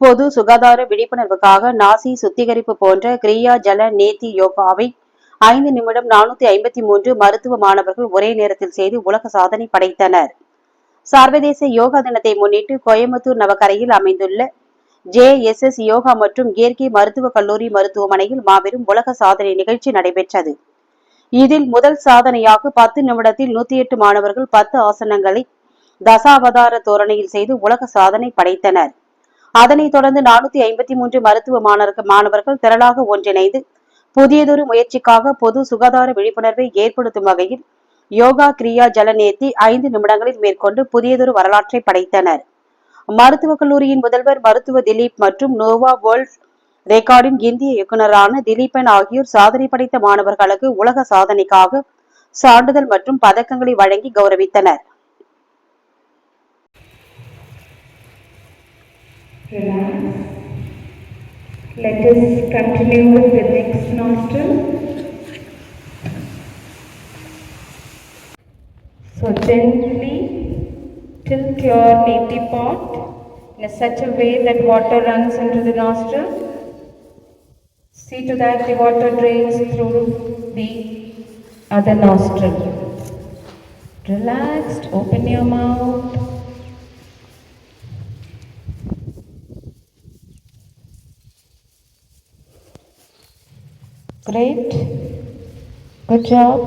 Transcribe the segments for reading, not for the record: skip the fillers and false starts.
பொது சுகாதார விழிப்புணர்வுக்காக நாசி சுத்திகரிப்பு போன்ற கிரியா ஜல நேத்தி யோகாவை 5 நிமிடம் 453 மருத்துவ மாணவர்கள் ஒரே நேரத்தில் செய்து உலக சாதனை படைத்தனர். சர்வதேச யோகா தினத்தை முன்னிட்டு கோயம்புத்தூர் நவக்கரையில் அமைந்துள்ள JSS யோகா மற்றும் இயற்கை மருத்துவக் கல்லூரி மருத்துவமனையில் மாபெரும் உலக சாதனை நிகழ்ச்சி நடைபெற்றது. இதில் முதல் சாதனையாக 10 நிமிடத்தில் 108 மாணவர்கள் 10 ஆசனங்களை தசாவதார தோரணையில் செய்து உலக சாதனை படைத்தனர். அதனைத் தொடர்ந்து 453 மருத்துவ மாணவர்கள் திரளாக ஒன்றிணைந்து புதியதொரு முயற்சிக்காக பொது சுகாதார விழிப்புணர்வை ஏற்படுத்தும் வகையில் யோகா கிரியா ஜலநேத்தி 5 நிமிடங்களில் மேற்கொண்டு புதியதொரு வரலாற்றை படைத்தனர். மருத்துவக் கல்லூரியின் முதல்வர் மருத்துவ திலீப் மற்றும் நோவா வேர்ல்ட் ரெக்கார்டின் இந்திய இயக்குநரான திலீபன் ஆகியோர் சாதனை படைத்த மாணவர்களுக்கு உலக சாதனைக்காக சான்றிதழ் மற்றும் பதக்கங்களை வழங்கி கௌரவித்தனர். Let us continue with the next nostril. So gently tilt your neti pot in such a way that water runs into the nostril. See to that the water drains through the other nostril. Relaxed, open your mouth. Great. Good job.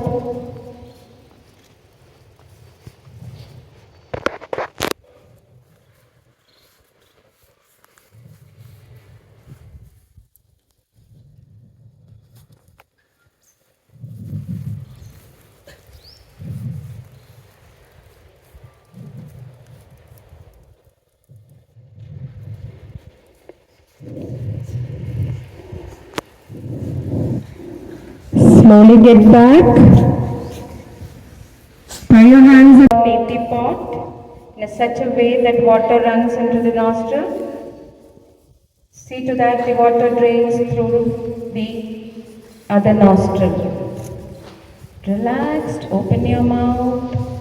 Slowly get back. Tie your hands in the neti pot in such a way that water runs into the nostril. See to that the water drains through the other nostril. Relaxed, open your mouth.